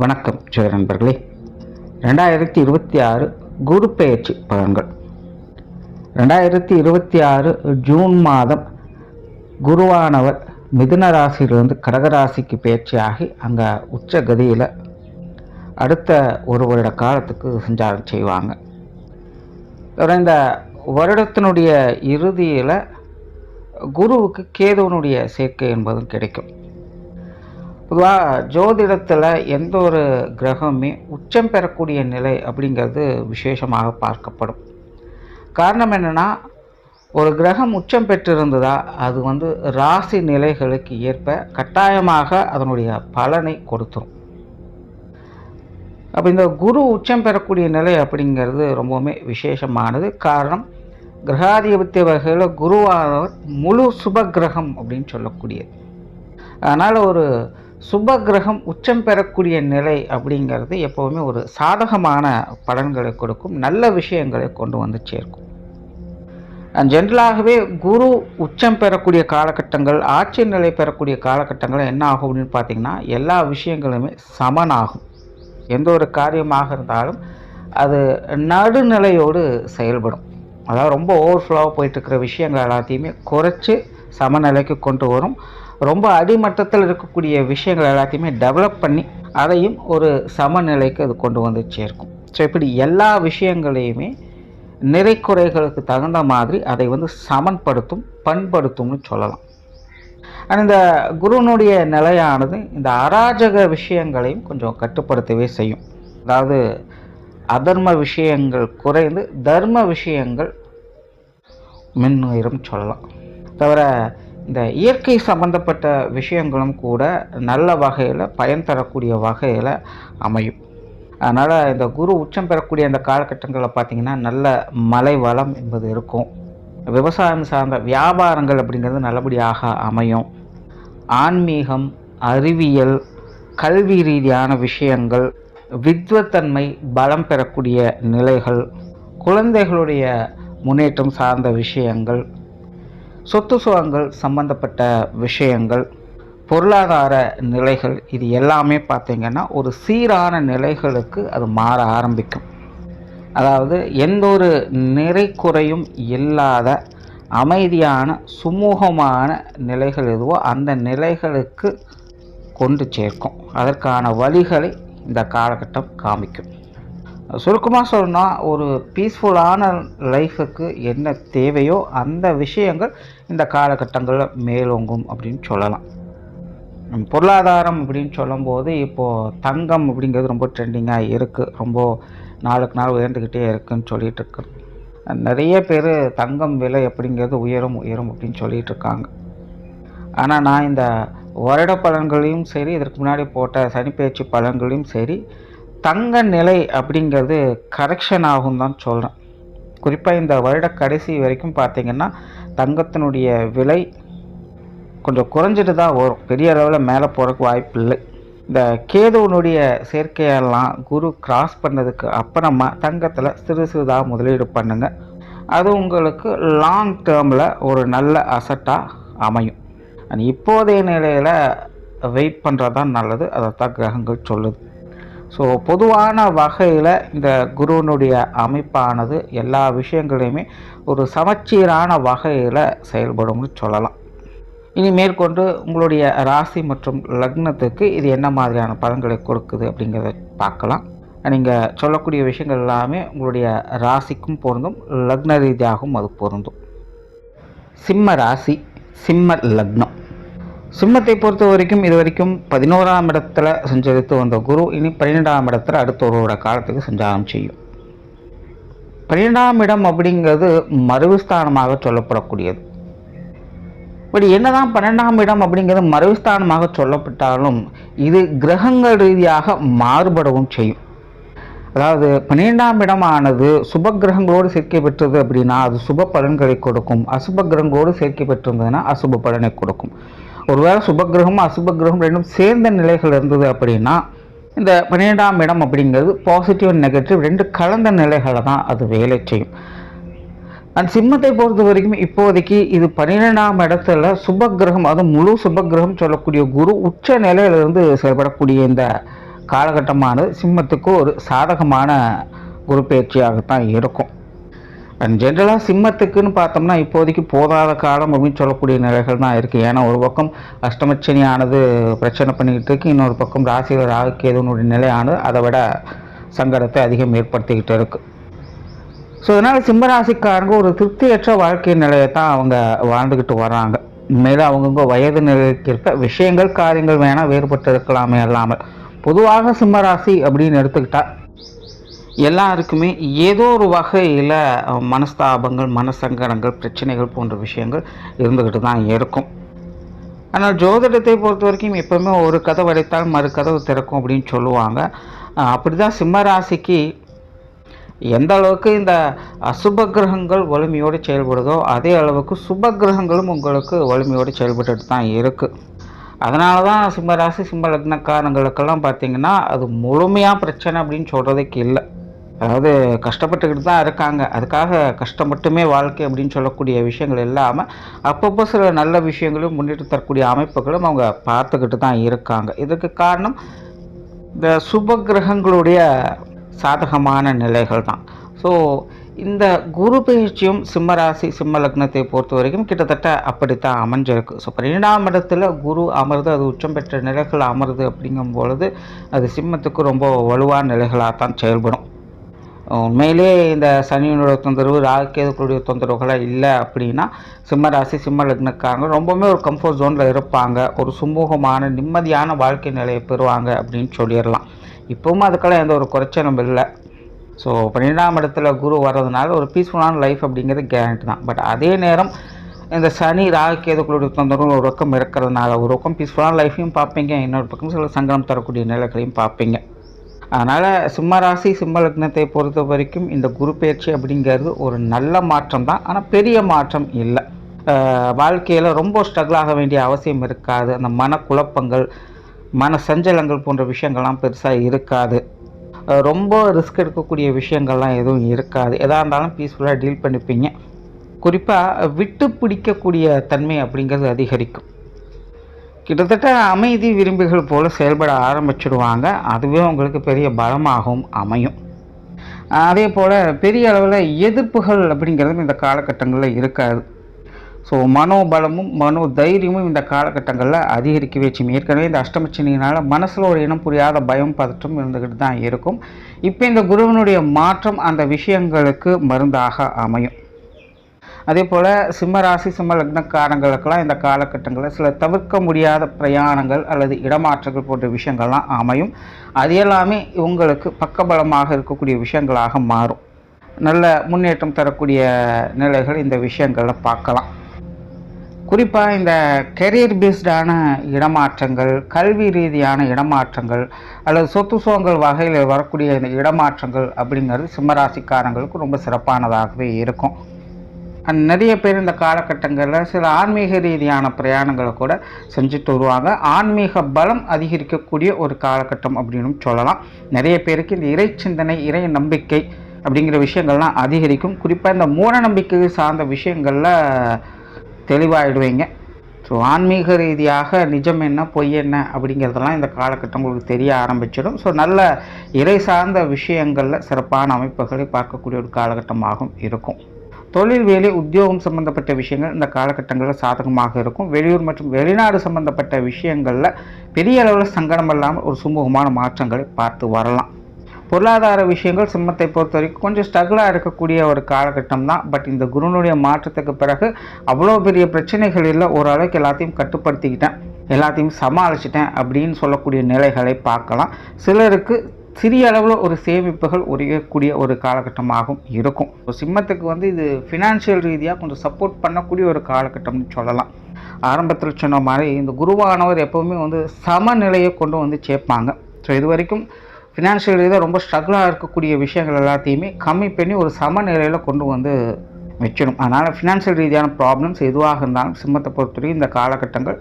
வணக்கம் ஜோதி நண்பர்களே. 2026 குரு பெயர்ச்சி பலன்கள். 2026 ஜூன் மாதம் குருவானவர் மிதுன ராசியிலிருந்து கடகராசிக்கு பெயர்ச்சியாகி அங்கே உச்ச கதியில் அடுத்த ஒரு வருட காலத்துக்கு சஞ்சாரம் செய்வாங்க. இந்த வருடத்தினுடைய இறுதியில் குருவுக்கு கேதுவனுடைய சேர்க்கை என்பதும் கிடைக்கும். பொதுவாக ஜோதிடத்தில் எந்த ஒரு கிரகமே உச்சம் பெறக்கூடிய நிலை அப்படிங்கிறது விசேஷமாக பார்க்கப்படும். காரணம் என்னென்னா, ஒரு கிரகம் உச்சம் பெற்றிருந்ததா அது ராசி நிலைகளுக்கு ஏற்ப கட்டாயமாக அதனுடைய பலனை கொடுத்துரும். அப்போ இந்த குரு உச்சம் பெறக்கூடிய நிலை அப்படிங்கிறது ரொம்பவுமே விசேஷமானது. காரணம், கிரகாதிபத்திய வகையில் குருவானவர் முழு சுப கிரகம் அப்படின்னு சொல்லக்கூடியது. அதனால் ஒரு சுப கிரகம் உச்சம் பெறக்கூடிய நிலை அப்படிங்கிறது எப்போவுமே ஒரு சாதகமான பலன்களை கொடுக்கும், நல்ல விஷயங்களை கொண்டு வந்து சேர்க்கும். ஜென்ரலாகவே குரு உச்சம் பெறக்கூடிய காலகட்டங்கள், ஆட்சி நிலை பெறக்கூடிய காலகட்டங்கள் என்ன ஆகும் அப்படின்னு பார்த்திங்கன்னா, எல்லா விஷயங்களுமே சமனாகும். எந்த ஒரு காரியமாக இருந்தாலும் அது நடுநிலையோடு செயல்படும். அதாவது ரொம்ப ஓவர்ஃப்ளோவாக போயிட்டுருக்கிற விஷயங்கள் எல்லாத்தையுமே குறைச்சி சமநிலைக்கு கொண்டு வரும். ரொம்ப அடிமட்டத்தில் இருக்கக்கூடிய விஷயங்கள் எல்லாத்தையுமே டெவலப் பண்ணி அதையும் ஒரு சமநிலைக்கு அது கொண்டு வந்து சேர்க்கும். ஸோ இப்படி எல்லா விஷயங்களையுமே நிறைக்குறைகளுக்கு தகுந்த மாதிரி அதை சமன்படுத்தும், பண்படுத்தும்னு சொல்லலாம். ஆனால் இந்த குருனுடைய நிலையானது இந்த அராஜக விஷயங்களையும் கொஞ்சம் கட்டுப்படுத்தவே செய்யும். அதாவது அதர்ம விஷயங்கள் குறைந்து தர்ம விஷயங்கள் முன்னேறும் சொல்லலாம். தவிர இந்த இயற்கை சம்பந்தப்பட்ட விஷயங்களும் கூட நல்ல வகையில் பயன் தரக்கூடிய வகையில் அமையும். அதனால் இந்த குரு உச்சம் பெறக்கூடிய அந்த காலகட்டங்களில் பார்த்திங்கன்னா நல்ல மழை வளம் என்பது இருக்கும். விவசாயம் சார்ந்த வியாபாரங்கள் அப்படிங்கிறது நல்லபடியாக அமையும். ஆன்மீகம், அறிவியல், கல்வி ரீதியான விஷயங்கள், வித்வத்தன்மை பலம் பெறக்கூடிய நிலைகள், குழந்தைகளுடைய முன்னேற்றம் சார்ந்த விஷயங்கள், சொத்து சுகங்கள் சம்பந்தப்பட்ட விஷயங்கள், பொருளாதார நிலைகள், இது எல்லாமே பார்த்திங்கன்னா ஒரு சீரான நிலைகளுக்கு அது மாற ஆரம்பிக்கும். அதாவது எந்த ஒரு நிறைக்குறையும் இல்லாத அமைதியான சுமூகமான நிலைகள் எதுவோ அந்த நிலைகளுக்கு கொண்டு சேர்க்கும். அதற்கான வழிகளை இந்த காலகட்டம் காமிக்கும். சுருக்கமாக சொல்லணும்னா, ஒரு பீஸ்ஃபுல்லான லைஃபுக்கு என்ன தேவையோ அந்த விஷயங்கள் இந்த காலகட்டங்களில் மேலோங்கும் அப்படின்னு சொல்லலாம். பொருளாதாரம் அப்படின்னு சொல்லும்போது இப்போது தங்கம் அப்படிங்கிறது ரொம்ப ட்ரெண்டிங்காக இருக்குது. ரொம்ப நாளுக்கு நாள் உயர்ந்துக்கிட்டே இருக்குதுன்னு சொல்லிகிட்டு இருக்கு. நிறைய பேர் தங்கம் விலை அப்படிங்கிறது உயரும் அப்படின்னு சொல்லிகிட்டு இருக்காங்க. ஆனால் நான் இந்த வருட பலன்களையும் சரி, இதற்கு முன்னாடி போட்ட சனிப்பெயர்ச்சி பலன்களையும் சரி, தங்க நிலை அப்படிங்கிறது கரெக்ஷன் ஆகும் தான் சொல்கிறேன். குறிப்பாக இந்த வருட கடைசி வரைக்கும் பார்த்திங்கன்னா தங்கத்தினுடைய விலை கொஞ்சம் குறைஞ்சிட்டு தான் வரும். பெரிய அளவில் மேலே போகிறதுக்கு வாய்ப்பு இல்லை. இந்த கேதுவனுடைய சேர்க்கையெல்லாம் குரு கிராஸ் பண்ணதுக்கு அப்புறமா தங்கத்தில் சிறு சிறுதாக முதலீடு பண்ணுங்கள். அது உங்களுக்கு லாங் டேர்மில் ஒரு நல்ல அசட்டாக அமையும். இப்போதைய நிலையில் வெயிட் பண்ணுறது தான் நல்லது. அதைத்தான் கிரகங்கள் சொல்லுது. ஸோ பொதுவான வகையில் இந்த குருவனுடைய அமைப்பானது எல்லா விஷயங்களையுமே ஒரு சமச்சீரான வகையில் செயல்படும்னு சொல்லலாம். இனி மேற்கொண்டு உங்களுடைய ராசி மற்றும் லக்னத்துக்கு இது என்ன மாதிரியான பலன்களை கொடுக்குது அப்படிங்கிறத பார்க்கலாம். நீங்கள் சொல்லக்கூடிய விஷயங்கள் எல்லாமே உங்களுடைய ராசிக்கும் பொருந்தும், லக்ன ரீதியாகவும் அது பொருந்தும். சிம்ம ராசி, சிம்ம லக்னம். சிம்மத்தை பொறுத்த வரைக்கும் இது வரைக்கும் 11ஆம் இடத்துல சஞ்சரித்து வந்த குரு இனி 12ஆம் இடத்துல அடுத்த ஒரு காலத்துக்கு சஞ்சாரம் செய்யும். 12ஆம் இடம் அப்படிங்கிறது மறுவிஸ்தானமாக சொல்லப்படக்கூடியது. பட் என்னதான் 12ஆம் இடம் அப்படிங்கிறது மறுவிஸ்தானமாக சொல்லப்பட்டாலும் இது கிரகங்கள் ரீதியாக மாறுபடவும் செய்யும். அதாவது 12ஆம் இடமானது சுப கிரகங்களோடு சேர்க்கை பெற்றது அப்படின்னா அது சுப பலன்களை கொடுக்கும். அசுப கிரகங்களோடு சேர்க்கை பெற்றிருந்ததுன்னா அசுப பலனை கொடுக்கும். ஒருவேளை சுபகிரகமும் அசுப கிரகம் ரெண்டும் சேர்ந்த நிலைகள் இருந்தது அப்படின்னா இந்த 12ஆம் இடம் அப்படிங்கிறது பாசிட்டிவ் அண்ட் நெகட்டிவ் ரெண்டு கலந்த நிலைகளை தான் அது வேலை செய்யும். அந்த சிம்மத்தை பொறுத்த வரைக்கும் இப்போதைக்கு இது 12ஆம் இடத்துல சுபகிரகம், அது முழு சுபகிரகம் சொல்லக்கூடிய குரு உச்ச நிலையிலிருந்து செயல்படக்கூடிய இந்த காலகட்டமானது சிம்மத்துக்கு ஒரு சாதகமான குரு பயிற்சியாகத்தான் இருக்கும். அண்ட் ஜென்ரலாக சிம்மத்துக்குன்னு பார்த்தோம்னா இப்போதைக்கு போதாத காலம் அப்படின்னு சொல்லக்கூடிய நிலைகள் தான் இருக்குது. ஏன்னா ஒரு பக்கம் அஷ்டமச்சனியானது பிரச்சனை பண்ணிக்கிட்டு இருக்கு, இன்னொரு பக்கம் ராசியில் ராகு கேதுனுடைய நிலையானது அதை விட சங்கடத்தை அதிகம் ஏற்படுத்திக்கிட்டு இருக்குது. ஸோ அதனால் சிம்மராசிக்காரங்க ஒரு திருப்தியற்ற வாழ்க்கை நிலையை தான் அவங்க வாழ்ந்துக்கிட்டு வராங்க. உண்மையில் அவங்கவுங்க வயது நிலைக்கு இருக்க விஷயங்கள் காரியங்கள் வேணால் வேறுபட்டு இருக்கலாமே அல்லாமல் பொதுவாக சிம்மராசி அப்படின்னு எடுத்துக்கிட்டால் எல்லாருக்குமே ஏதோ ஒரு வகையில் மனஸ்தாபங்கள், மனசங்கடங்கள், பிரச்சனைகள் போன்ற விஷயங்கள் இருந்துக்கிட்டு தான் இருக்கும். ஆனால் ஜோதிடத்தை பொறுத்த வரைக்கும் எப்போவுமே ஒரு கதவு அடைத்தால் மறு கதவு திறக்கும் அப்படின்னு சொல்லுவாங்க. அப்படி தான் சிம்மராசிக்கு எந்த அளவுக்கு இந்த அசுப கிரகங்கள் வலிமையோடு செயல்படுதோ அதே அளவுக்கு சுப கிரகங்களும் உங்களுக்கு வலிமையோடு செயல்பட்டு தான் இருக்குது. அதனால தான் சிம்மராசி சிம்ம லக்னக்காரங்களுக்கெல்லாம் பார்த்திங்கன்னா அது முழுமையாக பிரச்சனை அப்படின்னு சொல்கிறதுக்கு இல்லை. அதாவது கஷ்டப்பட்டுக்கிட்டு தான் இருக்காங்க. அதுக்காக கஷ்டம் மட்டுமே வாழ்க்கை அப்படின்னு சொல்லக்கூடிய விஷயங்கள் இல்லாமல் அப்பப்போ சில நல்ல விஷயங்களும் முன்னிட்டு தரக்கூடிய அமைப்புகளும் அவங்க பார்த்துக்கிட்டு தான் இருக்காங்க. இதுக்கு காரணம் இந்த சுப கிரகங்களுடைய சாதகமான நிலைகள் தான். ஸோ இந்த குரு பயிற்சியும் சிம்மராசி சிம்ம லக்னத்தை பொறுத்த வரைக்கும் கிட்டத்தட்ட அப்படித்தான் அமைஞ்சிருக்கு. ஸோ 12ஆம் இடத்துல குரு அமருது, அது உச்சம் பெற்ற நிலைகள் அமருது அப்படிங்கும் பொழுது அது சிம்மத்துக்கு ரொம்ப வலுவான நிலைகளாக தான் செயல்படும். உண்மையிலே இந்த சனியினுடைய தொந்தரவு, ராகுகேதுக்களுடைய தொந்தரவுகளாக இல்லை அப்படின்னா சிம்மராசி சிம்ம லக்னக்காரங்க ரொம்பவுமே ஒரு கம்ஃபர்ட் ஜோனில் இருப்பாங்க, ஒரு சுமூகமான நிம்மதியான வாழ்க்கை நிலையை பெறுவாங்க அப்படின்னு சொல்லிடலாம். இப்போவும் அதுக்கெல்லாம் எந்த ஒரு குறைச்சலும் இல்லை. ஸோ 12ஆம் இடத்துல குரு வர்றதுனால ஒரு பீஸ்ஃபுல்லான லைஃப் அப்படிங்கிறது கேரண்டி தான். பட் அதே நேரம் இந்த சனி ராகுகேதுக்களுடைய தொந்தரவு ஒரு பக்கம் இருக்கிறதுனால ஒரு பக்கம் பீஸ்ஃபுல்லான லைஃப்பையும் பார்ப்பீங்க, இன்னொரு பக்கம் சில சங்கடம் தரக்கூடிய நிலைகளையும் பார்ப்பீங்க. அதனால் சிம்மராசி சிம்ம லக்னத்தை பொறுத்த வரைக்கும் இந்த குரு பயிற்சி அப்படிங்கிறது ஒரு நல்ல மாற்றம் தான், ஆனால் பெரிய மாற்றம் இல்லை. வாழ்க்கையில் ரொம்ப ஸ்ட்ரகிள் ஆக வேண்டிய அவசியம் இருக்காது. அந்த மனக்குழப்பங்கள், மன சஞ்சலங்கள் போன்ற விஷயங்கள்லாம் பெருசாக இருக்காது. ரொம்ப ரிஸ்க் எடுக்கக்கூடிய விஷயங்கள்லாம் எதுவும் இருக்காது. எதாக இருந்தாலும் பீஸ்ஃபுல்லாக டீல் பண்ணிப்பீங்க. குறிப்பாக விட்டு பிடிக்கக்கூடிய தன்மை அப்படிங்கிறது அதிகரிக்கும். கிட்டத்தட்ட அமைதி விரும்பிகள் போல் செயல்பட ஆரம்பிச்சிடுவாங்க. அதுவே உங்களுக்கு பெரிய பலமாகவும் அமையும். அதே போல் பெரிய அளவில் எதிர்ப்புகள் அப்படிங்கிறதும் இந்த காலகட்டங்களில் இருக்காது. ஸோ மனோபலமும் மனோ தைரியமும் இந்த காலகட்டங்களில் அதிகரிக்கவே செய்யும். ஏற்கனவே இந்த அஷ்டமச்சனியினால் மனசில் ஒரு இனம் புரியாத பயம் பதற்றம் இருந்துக்கிட்டு தான் இருக்கும். இப்போ இந்த குருவினுடைய மாற்றம் அந்த விஷயங்களுக்கு மருந்தாக அமையும். அதே போல் சிம்மராசி சிம்ம லக்னக்காரங்களுக்கெல்லாம் இந்த காலகட்டங்களில் சில தவிர்க்க முடியாத பிரயாணங்கள் அல்லது இடமாற்றங்கள் போன்ற விஷயங்கள்லாம் அமையும். அது எல்லாமே உங்களுக்கு பக்கபலமாக இருக்கக்கூடிய விஷயங்களாக மாறும். நல்ல முன்னேற்றம் தரக்கூடிய நிலைகள் இந்த விஷயங்களில் பார்க்கலாம். குறிப்பாக இந்த கெரியர் பேஸ்டான இடமாற்றங்கள், கல்வி ரீதியான இடமாற்றங்கள் அல்லது சொத்து சுகங்கள் வகையில் வரக்கூடிய இந்த இடமாற்றங்கள் அப்படிங்கிறது சிம்மராசிக்காரங்களுக்கு ரொம்ப சிறப்பானதாகவே இருக்கும். நிறைய பேர் இந்த காலகட்டங்களில் சில ஆன்மீக ரீதியான பிரயாணங்களை கூட செஞ்சுட்டு வருவாங்க. ஆன்மீக பலம் அதிகரிக்கக்கூடிய ஒரு காலகட்டம் அப்படின்னு சொல்லலாம். நிறைய பேருக்கு இந்த இறை சிந்தனை, இறை நம்பிக்கை அப்படிங்கிற விஷயங்கள்லாம் அதிகரிக்கும். குறிப்பாக இந்த மூட நம்பிக்கை சார்ந்த விஷயங்களில் தெளிவாகிடுவீங்க. ஸோ ஆன்மீக ரீதியாக நிஜம் என்ன பொய் என்ன அப்படிங்கிறதெல்லாம் இந்த காலகட்டம் உங்களுக்கு தெரிய ஆரம்பிச்சிடும். ஸோ நல்ல இறை சார்ந்த விஷயங்களில் சிறப்பான அமைப்புகளை பார்க்கக்கூடிய ஒரு காலகட்டமாகவும் இருக்கும். தொழில், வேலை, உத்தியோகம் சம்பந்தப்பட்ட விஷயங்கள் இந்த காலகட்டங்களில் சாதகமாக இருக்கும். வெளியூர் மற்றும் வெளிநாடு சம்பந்தப்பட்ட விஷயங்களில் பெரிய அளவில் சங்கடம் இல்லாமல் ஒரு சுமூகமான மாற்றங்களை பார்த்து வரலாம். பொருளாதார விஷயங்கள் சிம்மத்தை பொறுத்த வரைக்கும் கொஞ்சம் ஸ்ட்ரகிளாக இருக்கக்கூடிய ஒரு காலகட்டம் தான். பட் இந்த குருனுடைய மாற்றத்துக்கு பிறகு அவ்வளோ பெரிய பிரச்சனைகள் இல்லை, ஓரளவுக்கு எல்லாத்தையும் கட்டுப்படுத்திக்கிட்டேன், எல்லாத்தையும் சமாளிச்சிட்டேன் அப்படின்னு சொல்லக்கூடிய நிலைகளை பார்க்கலாம். சிலருக்கு சிறிய அளவில் ஒரு சேமிப்புகள் உரியக்கூடிய ஒரு காலகட்டமாகவும் இருக்கும். சிம்மத்துக்கு இது ஃபினான்ஷியல் ரீதியாக கொஞ்சம் சப்போர்ட் பண்ணக்கூடிய ஒரு காலகட்டம்னு சொல்லலாம். ஆரம்பத்தில் சொன்ன மாதிரி இந்த குருவானவர் எப்போவுமே சமநிலையை கொண்டு சேர்ப்பாங்க. ஸோ இது வரைக்கும் ஃபினான்ஷியல் ரீதியாக ரொம்ப ஸ்ட்ரகிளாக இருக்கக்கூடிய விஷயங்கள் எல்லாத்தையுமே கம்மி பண்ணி ஒரு சமநிலையில் கொண்டு வச்சிடும். அதனால் ஃபினான்ஷியல் ரீதியான ப்ராப்ளம்ஸ் எதுவாக இருந்தாலும் சிம்மத்தை பொறுத்தவரைக்கும் இந்த காலகட்டங்கள்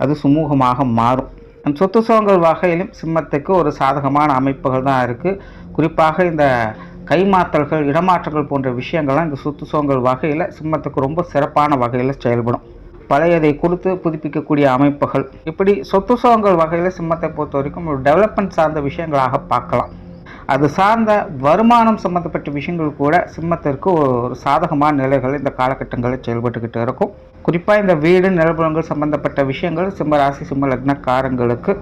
அது சுமூகமாக மாறும். சொத்து சுகங்கள் வகையிலும் சிம்மத்துக்கு ஒரு சாதகமான அமைப்புகள் தான் இருக்குது. குறிப்பாக இந்த கைமாற்றல்கள், இடமாற்றங்கள் போன்ற விஷயங்கள்லாம் இந்த சொத்து சுகங்கள் வகையில் சிம்மத்துக்கு ரொம்ப சிறப்பான வகையில் செயல்படும். பழையதை கொடுத்து புதுப்பிக்கக்கூடிய அமைப்புகள், இப்படி சொத்து சுகங்கள் வகையில் சிம்மத்தை பொறுத்த வரைக்கும் ஒரு டெவலப்மெண்ட் சார்ந்த விஷயங்களாக பார்க்கலாம். அது சார்ந்த வருமானம் சம்மந்தப்பட்ட விஷயங்கள் கூட சிம்மத்திற்கு ஒரு சாதகமான நிலைகள் இந்த காலகட்டங்களில் செயல்பட்டுக்கிட்டு இருக்கும். குறிப்பாக இந்த வீடு நிலபுலங்கள் சம்பந்தப்பட்ட விஷயங்கள் சிம்ம ராசி சிம்ம லக்னக்காரங்களுக்கு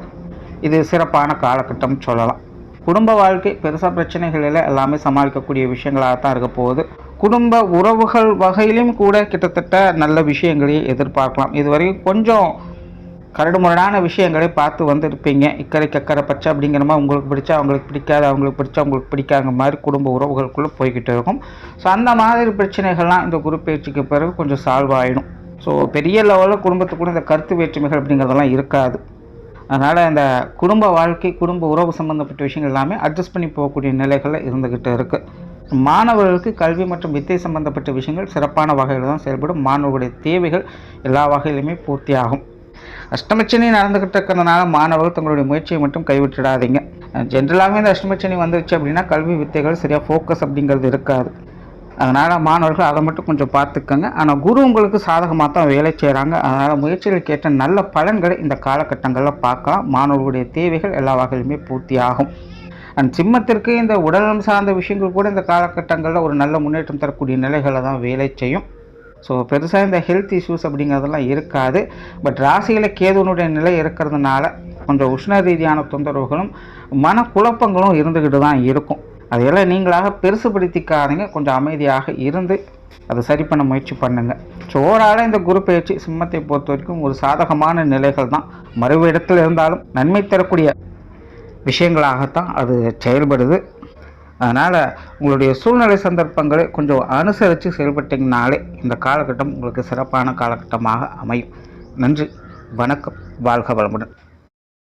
இது சிறப்பான காலகட்டம் சொல்லலாம். குடும்ப வாழ்க்கை பெருசாக பிரச்சனைகள் இல்லை, எல்லாமே சமாளிக்கக்கூடிய விஷயங்களாக தான் இருக்க போகுது. குடும்ப உறவுகள் வகையிலும் கூட கிட்டத்தட்ட நல்ல விஷயங்களையே எதிர்பார்க்கலாம். இதுவரைக்கும் கொஞ்சம் கரடுமுரடான விஷயங்களை பார்த்து வந்துருப்பீங்க. இக்கரை கக்கரை பச்சை அப்படிங்கிற மாதிரி உங்களுக்கு பிடிச்சா அவங்களுக்கு பிடிக்காது, அவங்களுக்கு பிடிச்சா உங்களுக்கு பிடிக்காத மாதிரி குடும்ப உறவுகளுக்குள்ளே போய்கிட்டு இருக்கும். ஸோ அந்த மாதிரி பிரச்சனைகள்லாம் இந்த குரு பயிற்சிக்கு பிறகு கொஞ்சம் சால்வ் ஆகிடும். ஸோ பெரிய லெவலில் குடும்பத்துக்குள்ள இந்த கருத்து வேற்றுமைகள் அப்படிங்கிறதெல்லாம் இருக்காது. அதனால் இந்த குடும்ப வாழ்க்கை குடும்ப உறவு சம்மந்தப்பட்ட விஷயங்கள் எல்லாமே அட்ஜஸ்ட் பண்ணி போகக்கூடிய நிலைகளில் இருந்துக்கிட்டு இருக்குது. மாணவர்களுக்கு கல்வி மற்றும் வித்தை சம்பந்தப்பட்ட விஷயங்கள் சிறப்பான வகையில் தான் செயல்படும். மாணவர்களுடைய தேவைகள் எல்லா வகையிலுமே பூர்த்தி ஆகும். அஷ்டமச்சனி நடந்துக்கிட்டு இருக்கிறதுனால மாணவர்கள் தங்களுடைய முயற்சியை மட்டும் கைவிட்டுடாதீங்க. ஜென்ரலாகவே இந்த அஷ்டமச்சனி வந்துருச்சு அப்படின்னா கல்வி வித்தைகள் சரியாக ஃபோக்கஸ் அப்படிங்கிறது இருக்காது. அதனால் மாணவர்கள் அதை மட்டும் கொஞ்சம் பார்த்துக்கங்க. ஆனால் குரு உங்களுக்கு சாதகமாக தான் வேலை செய்கிறாங்க. அதனால் முயற்சிகளுக்கு ஏற்ற நல்ல பலன்களை இந்த காலகட்டங்களில் பார்க்கலாம். மாணவர்களுடைய தேவைகள் எல்லா வகையிலுமே பூர்த்தி ஆகும். அண்ட் சிம்மத்திற்கு இந்த உடல்நலம் சார்ந்த விஷயங்கள் கூட இந்த காலகட்டங்களில் ஒரு நல்ல முன்னேற்றம் தரக்கூடிய நிலைகளை தான் வேலை செய்யும். ஸோ பெருசாக இந்த ஹெல்த் இஷ்யூஸ் அப்படிங்கிறதெல்லாம் இருக்காது. பட் ராசியில் கேதுனுடைய நிலை இருக்கிறதுனால கொஞ்சம் உஷ்ண ரீதியான தொந்தரவுகளும் மனக்குழப்பங்களும் இருந்துக்கிட்டு தான் இருக்கும். அதையெல்லாம் நீங்களாக பெருசுபடுத்திக்காதீங்க. கொஞ்சம் அமைதியாக இருந்து அதை சரி பண்ண முயற்சி பண்ணுங்கள். ஸோ ஓவராலாக இந்த குரு பயிற்சி சிம்மத்தை பொறுத்த வரைக்கும் ஒரு சாதகமான நிலைகள் தான். மறைவு இடத்தில் இருந்தாலும் நன்மை தரக்கூடிய விஷயங்களாகத்தான் அது செயல்படுது. அதனால் உங்களுடைய சூழ்நிலை சந்தர்ப்பங்களை கொஞ்சம் அனுசரித்து செயல்பட்டிங்கனாலே இந்த காலகட்டம் உங்களுக்கு சிறப்பான காலகட்டமாக அமையும். நன்றி, வணக்கம், வாழ்க வளமுடன்.